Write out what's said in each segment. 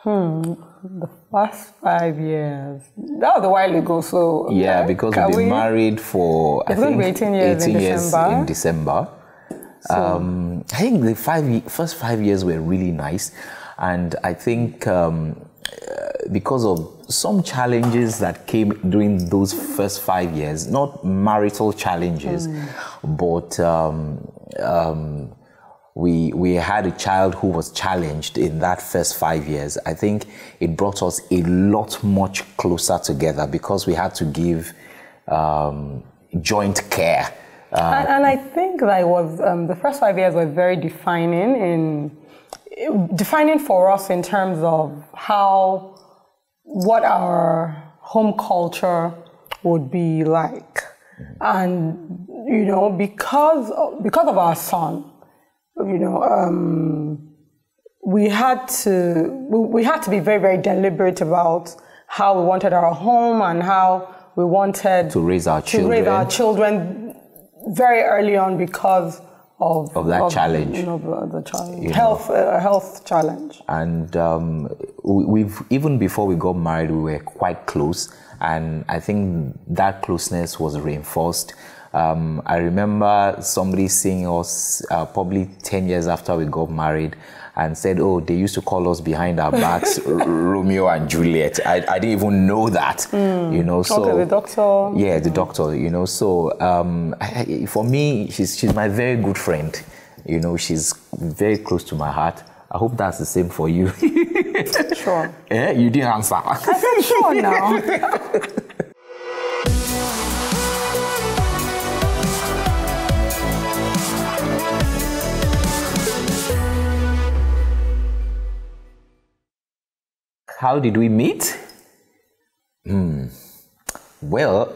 The first 5 years. That was a while ago, so... Yeah, because we've been married for, I think, 18 years in December. So. I think the first 5 years were really nice. And I think because of some challenges that came during those first 5 years, not marital challenges, but we had a child who was challenged in that first 5 years. I think it brought us a lot much closer together because we had to give joint care. And I think that was the first 5 years were very defining for us in terms of what our home culture would be like. And, you know, because of our son, you know, we had to be very, very deliberate about how we wanted our home and how we wanted to raise our children very early on because of that challenge. You know, the challenge, health challenge. And we've even before we got married, we were quite close, and I think that closeness was reinforced. I remember somebody seeing us probably 10 years after we got married and said, oh, they used to call us behind our backs Romeo and Juliet. I didn't even know that, you know. So okay, the doctor. Yeah, the doctor, you know. So for me, she's my very good friend. You know, she's very close to my heart. I hope that's the same for you. Sure. Yeah, you didn't answer. I said sure now. How did we meet? Well,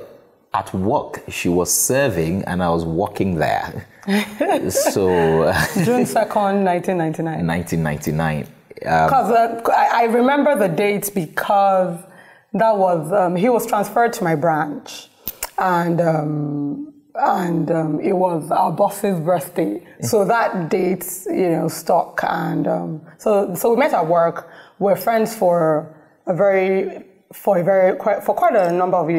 at work, she was serving and I was working there. So June 2nd, 1999. 1999. Because I remember the date because that was, he was transferred to my branch. And it was our boss's birthday. So that date, you know, stuck. And so we met at work. We're friends for quite a number of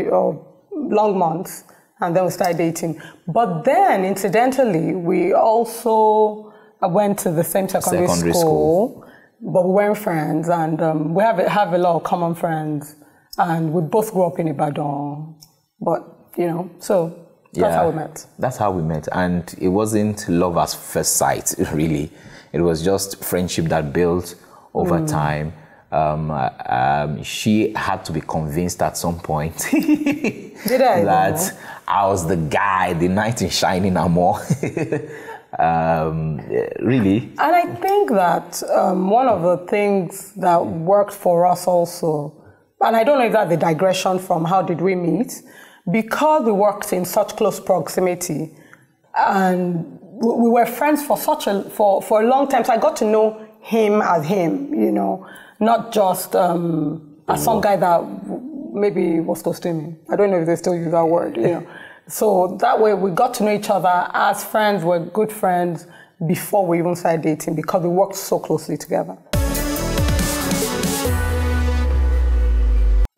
long months, and then we started dating. But then, incidentally, we also went to the same secondary school, but we weren't friends, and we have a lot of common friends, and we both grew up in Ibadan. But you know, so that's how we met. That's how we met, and it wasn't love at first sight, really. It was just friendship that built over time. She had to be convinced at some point that I was the guy, the knight in shining armor. Really. And I think that one of the things that worked for us also, and I don't know if that's the digression from how did we meet, because we worked in such close proximity and we were friends for for a long time. So I got to know him as him, you know, not just as some guy that maybe was costuming. I don't know if they still use that word, you know. So that way we got to know each other as friends, we're good friends before we even started dating because we worked so closely together.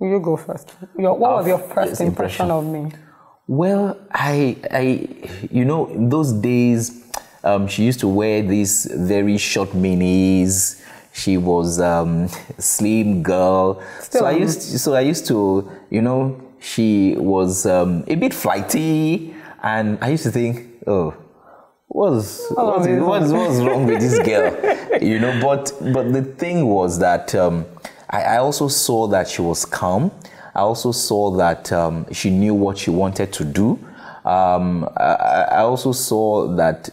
You go first. What was your first impression of me? Well, you know, in those days, she used to wear these very short minis. She was a slim girl. So I used to, you know, she was a bit flighty, and I used to think, oh, what's wrong with this girl? You know, but the thing was that I also saw that she was calm. I also saw that she knew what she wanted to do. I also saw that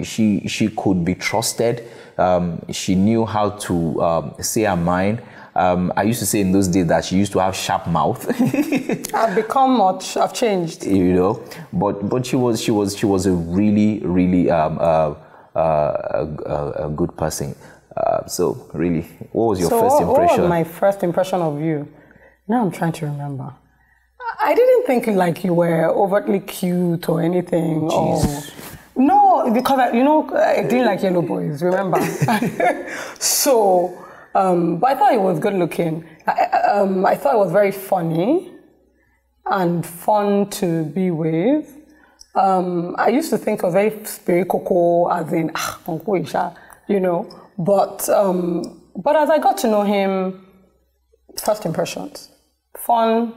she could be trusted. She knew how to say her mind. I used to say in those days that she used to have sharp mouth. I've changed. You know, but she was a really a good person. So really, what was your first impression? What was my first impression of you? Now I'm trying to remember. I didn't think like you were overtly cute or anything. Jeez. No, No, because I didn't like yellow boys, remember? So, but I thought he was good looking. I thought it was very funny and fun to be with. I used to think it was very spirit coco, as in, But as I got to know him, first impressions, fun,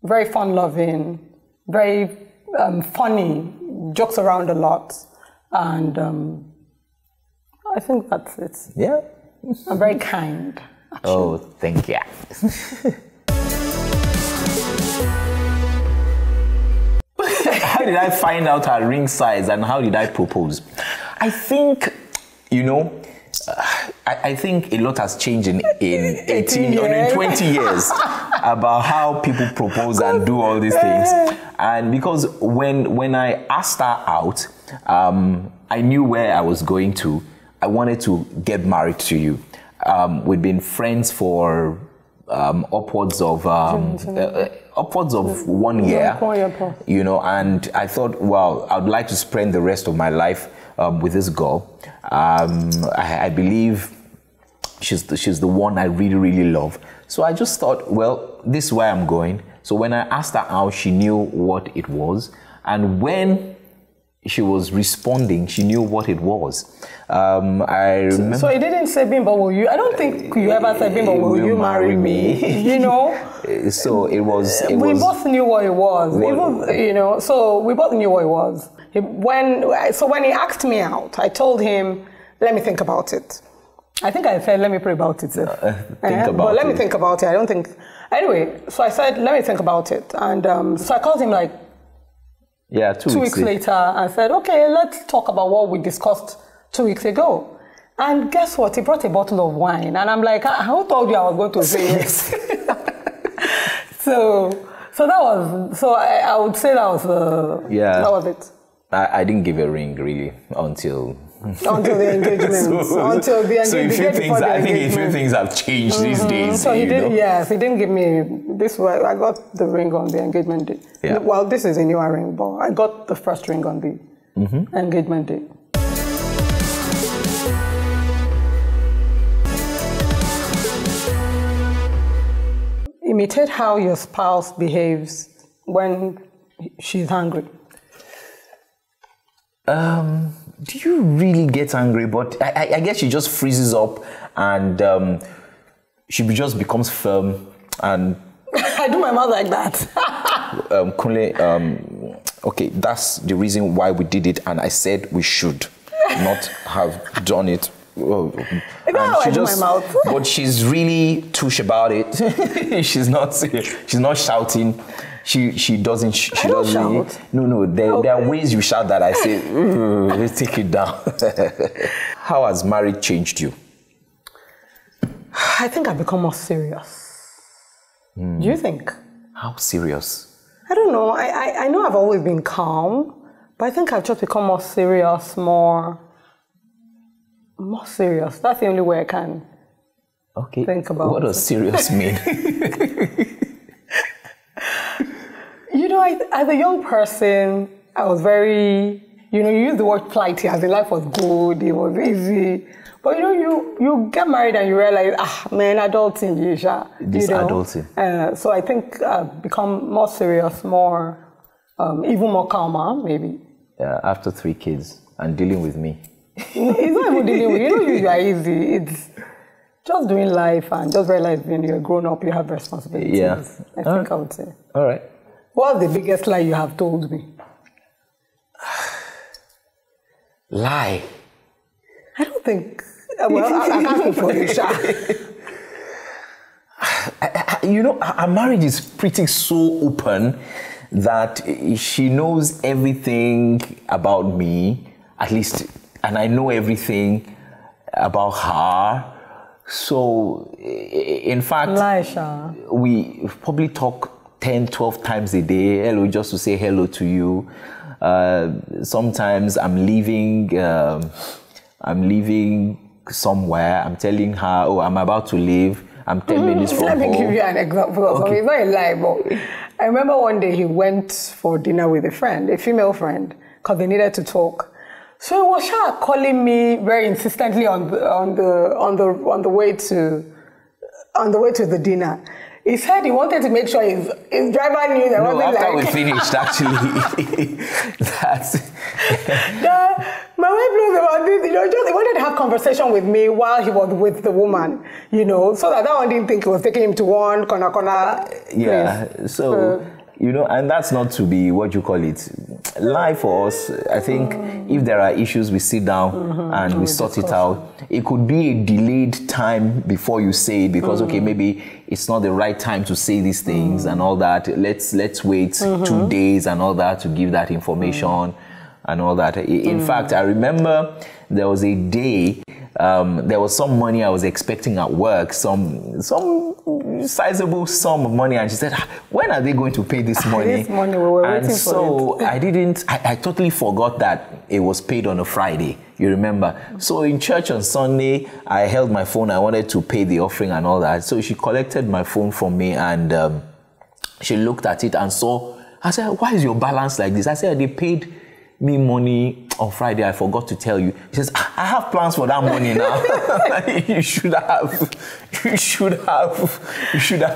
very fun-loving, very funny, jokes around a lot, and I think that's it. Yeah. I'm very kind. Actually. Oh, thank you. How did I find out her ring size and how did I propose? I think, I think a lot has changed in 18 or in 20 years about how people propose and do all these things. And because when I asked her out, I knew where I was going to. I wanted to get married to you. We'd been friends for upwards of 1 year, and I thought, well, I'd like to spend the rest of my life with this girl. I believe she's the one I really, really love. So I just thought, well, this is where I'm going. So when I asked her out, she knew what it was. And when she was responding, she knew what it was. I remember. So it didn't say, Bimbo, will you? I don't think you ever said, Bimbo, will you marry me? So it was. We both knew what it was. So we both knew what it was. When he asked me out, I told him, let me think about it. I think I said, let me pray about it. But let me think about it. I don't think. Anyway, so I said, let me think about it. And so I called him 2 weeks later and said, okay, let's talk about what we discussed 2 weeks ago. And guess what? He brought a bottle of wine. And I'm like, who told you I was going to say yes? So I would say that was that was it. I didn't give a ring really until the engagement. Until the engagement. I think a few things have changed these days. So he didn't give me this. I got the ring on the engagement day. Yeah. Well, this is a newer ring, but I got the first ring on the engagement day. Imitate how your spouse behaves when she's angry. Do you really get angry? But I guess she just freezes up and she just becomes firm and... I do my mouth like that. Kunle, okay, that's the reason why we did it, and I said we should not have done it. But she's really touche about it. she's not shouting. She doesn't shout. No, there are ways you shout that I say, let's take it down. How has marriage changed you? I think I've become more serious. Do you think? How serious? I don't know. I know I've always been calm, but I think I've just become more serious, more serious. That's the only way I can think about it. What does serious mean? As a young person, I was very, you use the word flighty as in life was good, it was easy. But you get married and you realize, adulting, adulting. So I think I've become more serious, more, even more calmer, maybe. Yeah, after 3 kids and dealing with me. It's not even dealing with you are easy. It's just doing life and just realizing when you're grown up, you have responsibilities. Yeah. I think I would say. All right. What's the biggest lie you have told me? Lie? I don't think. Well, I can't speak for you, our marriage is pretty so open that she knows everything about me, at least, and I know everything about her. So, in fact, we probably talk 10, 12 times a day, hello, just to say hello to you. Sometimes I'm leaving somewhere, I'm telling her, oh, I'm about to leave, I'm 10 minutes from home. Let me give you an example. Okay. It's not a lie, but I remember one day he went for dinner with a friend, a female friend, because they needed to talk. So he was calling me very insistently on the way to the dinner. He said he wanted to make sure his driver knew that wasn't after like... we finished, actually, that's... My wife knows about this, he wanted to have conversation with me while he was with the woman, so that one didn't think he was taking him to one corner Yeah, place. so... and that's not to be, what you call it, life for us. I think if there are issues, we sit down and we sort it out. It could be a delayed time before you say it because, okay, maybe it's not the right time to say these things and all that. Let's wait 2 days and all that to give that information and all that. In fact, I remember there was a day, there was some money I was expecting at work, some sizable sum of money, and she said, when are they going to pay this money? This money, we were waiting for it. I totally forgot that it was paid on a Friday, you remember? So in church on Sunday, I held my phone, I wanted to pay the offering and all that. So she collected my phone from me and she looked at it and saw, I said, why is your balance like this? I said, they paid me money on Friday, I forgot to tell you. He says, I have plans for that money now. You should have told us you should have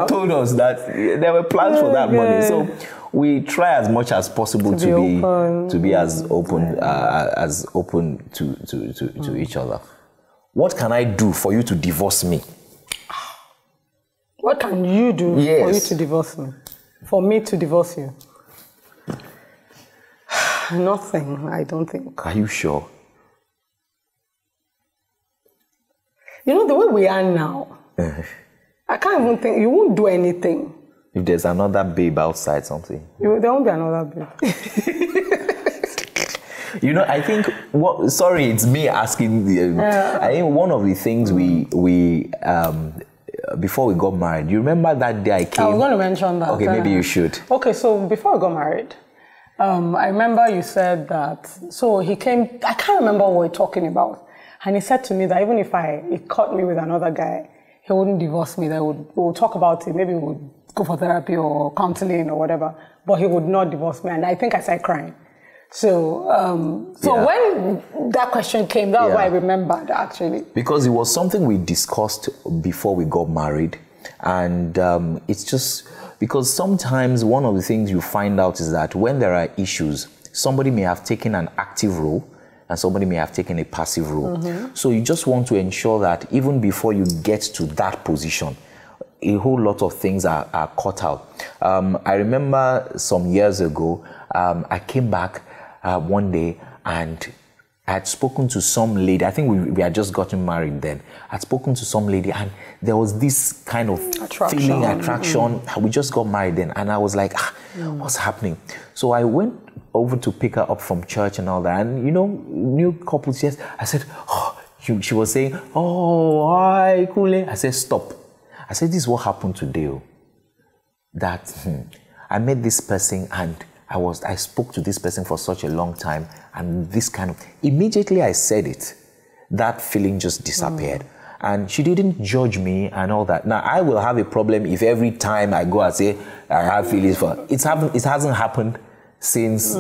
told us that there were plans for that money. So we try as much as possible to be as open to each other. What can I do for you to divorce me? What can you do for you to divorce me? For me to divorce you? Nothing, I don't think. Are you sure? The way we are now, I can't even think, you won't do anything. If there's another babe outside something. There won't be another babe. I think, sorry, it's me asking. I think one of the things we before we got married, you remember that day I came? I was going to mention that. Okay, maybe you should. Okay, so before we got married, I remember you said that, so he came, I can't remember what we were talking about. And he said to me that even if he caught me with another guy, he wouldn't divorce me. We would talk about it. Maybe we would go for therapy or counseling or whatever. But he would not divorce me. And I think I started crying. So when that question came, that was what I remembered, actually. Because it was something we discussed before we got married. And it's just because sometimes one of the things you find out is that when there are issues, somebody may have taken an active role and somebody may have taken a passive role. So you just want to ensure that even before you get to that position, a whole lot of things are cut out. I remember some years ago, I came back one day and I had spoken to some lady. I think we had just gotten married then. I'd spoken to some lady and there was this kind of attraction. We just got married then. And I was like, what's happening? So I went over to pick her up from church and all that. And new couples, yes. I said, she was saying, hi, Kunle. I said, stop. I said, this is what happened today. That I met this person and I spoke to this person for such a long time and this kind of, immediately I said it, that feeling just disappeared. And she didn't judge me and all that. Now, I will have a problem if every time I go and say, I have feelings for, it hasn't happened since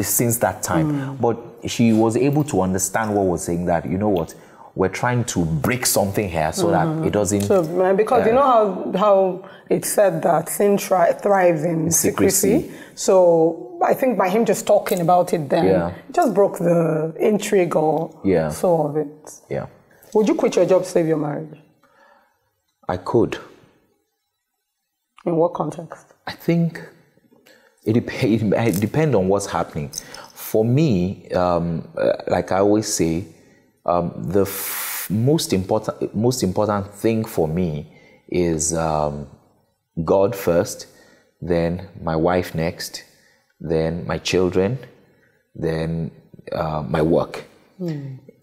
since that time. But she was able to understand what was saying that, you know what, we're trying to break something here so that it doesn't... So, because you know how it's said that sin thrives in secrecy. So I think by him just talking about it then, it just broke the intrigue or so of it. Yeah. Would you quit your job to save your marriage? I could. In what context? I think it depends on what's happening. For me, like I always say, the most important thing for me is God first, then my wife next, then my children, then my work.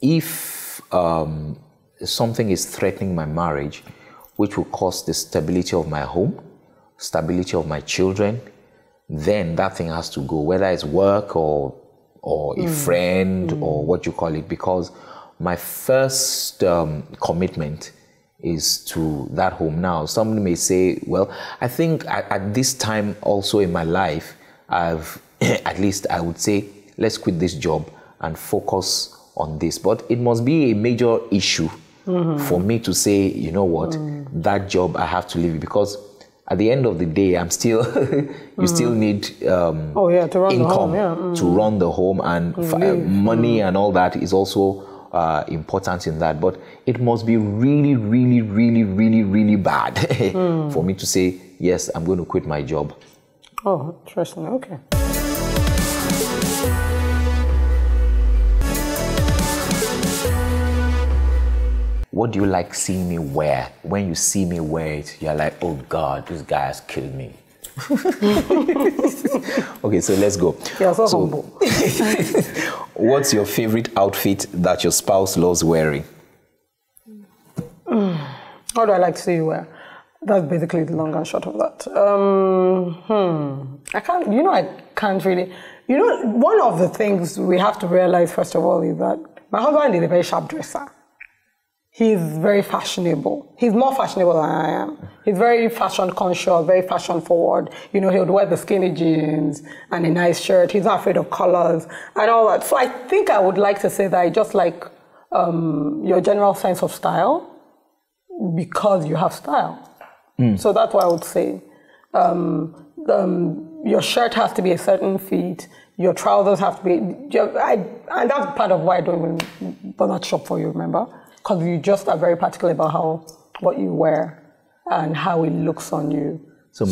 If something is threatening my marriage, which will cause the stability of my home, stability of my children, then that thing has to go, whether it's work or a friend or what you call it, because my first commitment is to that home. Now, somebody may say, well, I think at this time also in my life, at least I would say let's quit this job and focus on this. But it must be a major issue for me to say, you know what, that job I have to leave, because at the end of the day, I'm still, you still need to run income the home, to run the home, and money and all that is also important in that. But it must be really, really, really, really, really bad for me to say, yes, I'm going to quit my job. Oh, interesting. Okay. What do you like seeing me wear? When you see me wear it, you're like, oh God, this guy has killed me. Okay, so let's go. You're so humble. What's your favorite outfit that your spouse loves wearing? How do I like to see you wear? That's basically the long and short of that. I can't really. One of the things we have to realize, first of all, is that my husband is a very sharp dresser. He's very fashionable. He's more fashionable than I am. He's very fashion conscious, very fashion forward. He would wear the skinny jeans and a nice shirt. He's not afraid of colors and all that. So I think I would like to say that I just like your general sense of style, because you have style. So that's what I would say. Your shirt has to be a certain fit. Your trousers have to be... and that's part of why I don't even bother to shop for you, remember? Because you just are very particular about what you wear and how it looks on you. So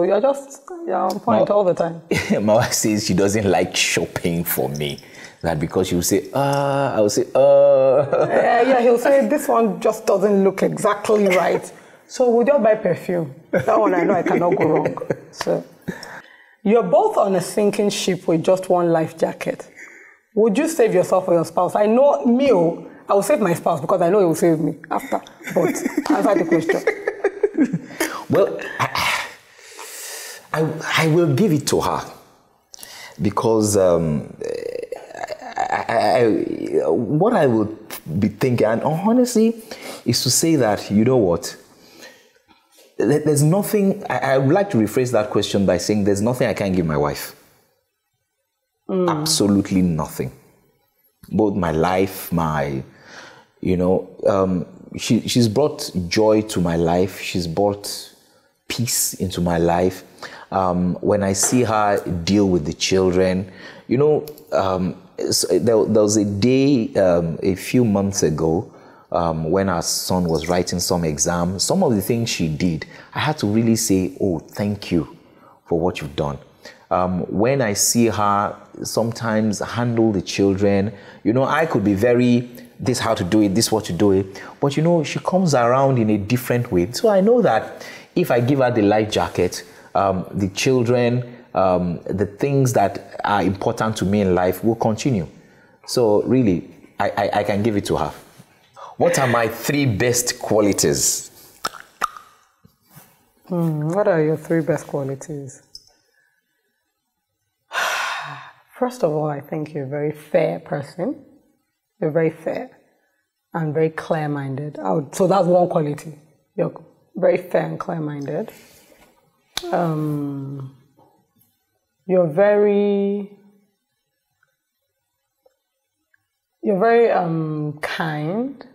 you're just on point all the time. My wife says she doesn't like shopping for me. That because she'll say, I will say, Yeah, he'll say, this one just doesn't look exactly right. So we'll just buy perfume. That one I know I cannot go wrong. So you're both on a sinking ship with just one life jacket. Would you save yourself or your spouse? I know I will save my spouse because I know he will save me after. But answer the question. Well, I will give it to her, because what I would be thinking, and honestly, is to say that, you know what, there's nothing, I would like to rephrase that question by saying there's nothing I can't give my wife. Absolutely nothing. Both my life, she's brought joy to my life. She's brought peace into my life. When I see her deal with the children, there was a day a few months ago when our son was writing some exam. Some of the things she did, I had to really say, oh, thank you for what you've done. When I see her sometimes handle the children, I could be very, this how to do it, this what to do it. But she comes around in a different way. So I know that if I give her the life jacket, the children, the things that are important to me in life will continue. So really, I can give it to her. What are my 3 best qualities? What are your 3 best qualities? First of all, I think you're a very fair person. You're very fair and very clear-minded. So that's one quality. You're very fair and clear-minded. You're very kind,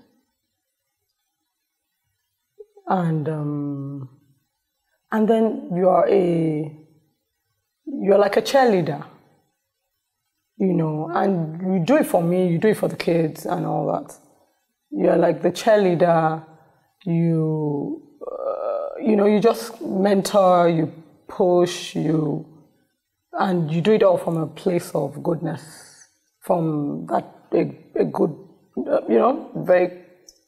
and then you're like a cheerleader. And you do it for me, you do it for the kids and all that. You're like the cheerleader, you just mentor, you push, and you do it all from a place of goodness, from that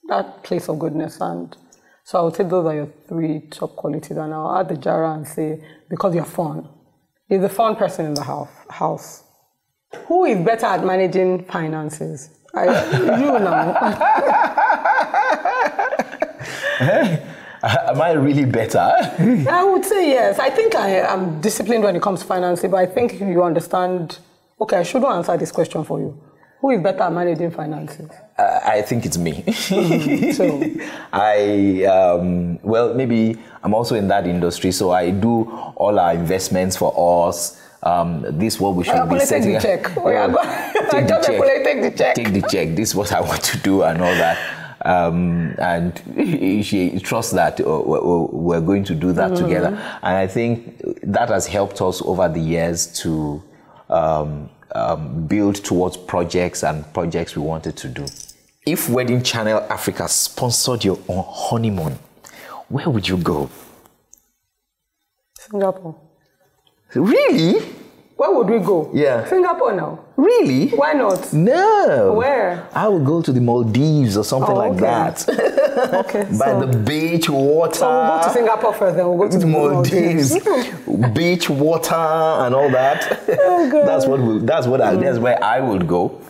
that place of goodness. And so I would say those are your 3 top qualities, and I'll add the Jara and say, because you're fun. You're the fun person in the house. Who is better at managing finances? You now. Am I really better? I would say yes. I think I am disciplined when it comes to financing, but I think you understand. Okay, I shouldn't answer this question for you. Who is better at managing finances? I think it's me. So, maybe I'm also in that industry, so I do all our investments for us. this is what we should be setting. Take the check. Take the check. This is what I want to do and all that. And she trusts that we're going to do that together. And I think that has helped us over the years to build towards projects we wanted to do. If Wedding Channel Africa sponsored your honeymoon, where would you go? Singapore. Really? Where would we go? Yeah. Singapore now. Really? Why not? No. Where? I would go to the Maldives or something like that. Okay. By the beach, water. So we'll go to Singapore first, then we'll go to the Maldives. Beach, water, and all that. Oh, God. That's where I would go.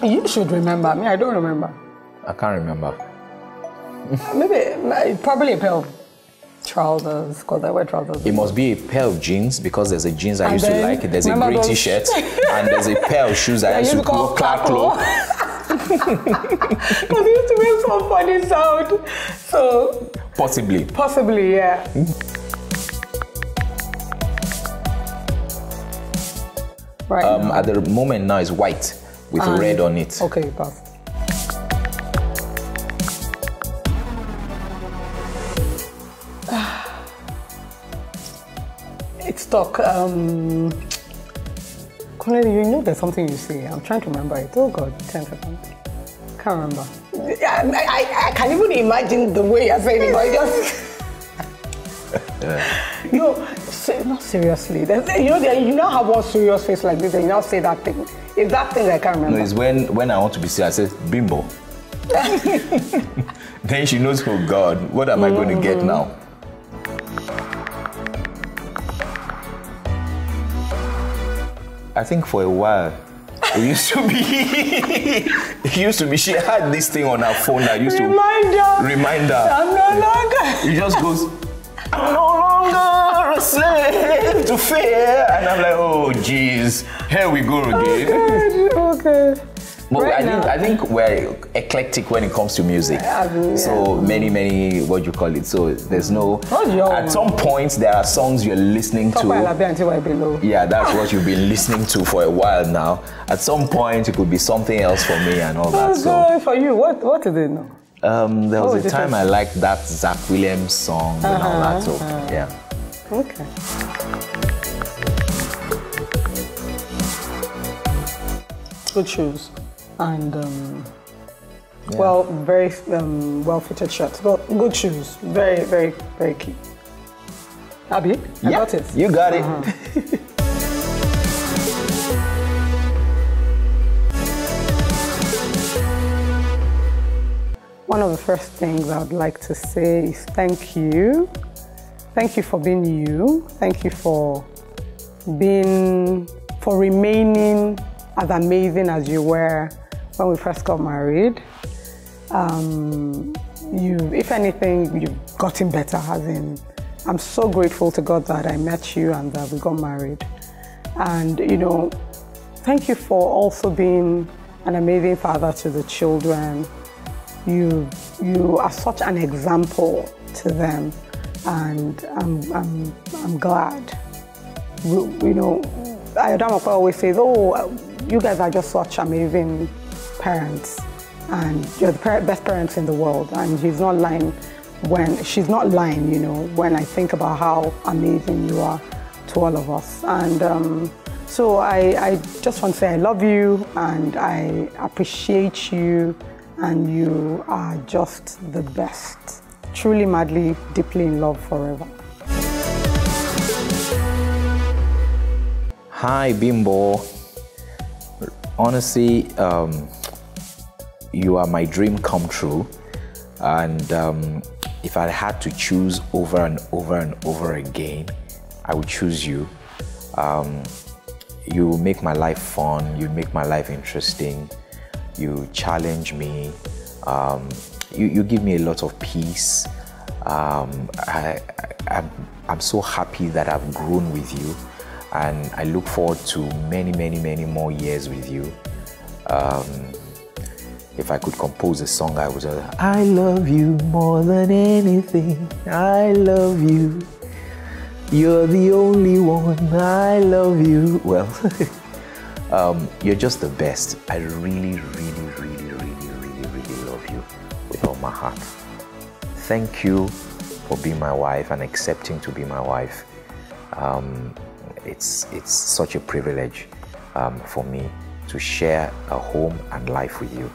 You should remember. Me, I don't remember. I can't remember. Probably a pair of trousers, because I wear trousers. It must be a pair of jeans, because there's a jeans I used to like. There's a grey t-shirt, and there's a pair of shoes I used to call Clark-Lo. Because it used to make some funny sound. So Possibly, yeah. Right. At the moment now it's white with red on it. Okay, perfect. It's stuck. Cornelia, you know there's something you say. I'm trying to remember it. Oh God, 10 seconds. Can't remember. I can't even imagine the way you're saying it, but I just... No, not seriously. You now have one serious face like this and you now say that thing. It's that thing I can't remember. No, it's when I want to be serious, I say, Bimbo. Then she knows, oh God, what am I going to get now? I think for a while, it used to be, she had this thing on her phone that used to remind her. I'm no longer. It just goes, I'm no longer a slave to fear. And I'm like, oh, geez, here we go again. Okay. But I think we're eclectic when it comes to music. So many, what you call it. So there's no. At some point, there are songs you're listening to. Yeah, that's what you've been listening to for a while now. At some point, it could be something else for me and all that. So for you, what is it now? There was a time I liked that Zach Williams song and all that. So yeah. Okay. Good shoes. And very well-fitted shirts. But good shoes, very, very, very key. Abby, I got it. You got it. One of the first things I would like to say is thank you. Thank you for being you. Thank you for remaining as amazing as you were when we first got married. If anything, you've gotten better, as in, I'm so grateful to God that I met you and that we got married. And, thank you for also being an amazing father to the children. You are such an example to them, and I'm glad. Ayodamaka always says, oh, you guys are just such amazing parents, and you're the best parents in the world. And she's not lying when I think about how amazing you are to all of us. And so I just want to say I love you and I appreciate you, and you are just the best. Truly, madly, deeply in love forever. Hi, Bimbo. Honestly, you are my dream come true. And if I had to choose over and over and over again, I would choose you. You make my life fun. You make my life interesting. You challenge me. You give me a lot of peace. I'm so happy that I've grown with you. And I look forward to many, many, many more years with you. if I could compose a song, I would say, I love you more than anything. I love you. You're the only one. I love you. Well, you're just the best. I really, really, really, really, really, really love you with all my heart. Thank you for being my wife and accepting to be my wife. It's such a privilege for me to share a home and life with you.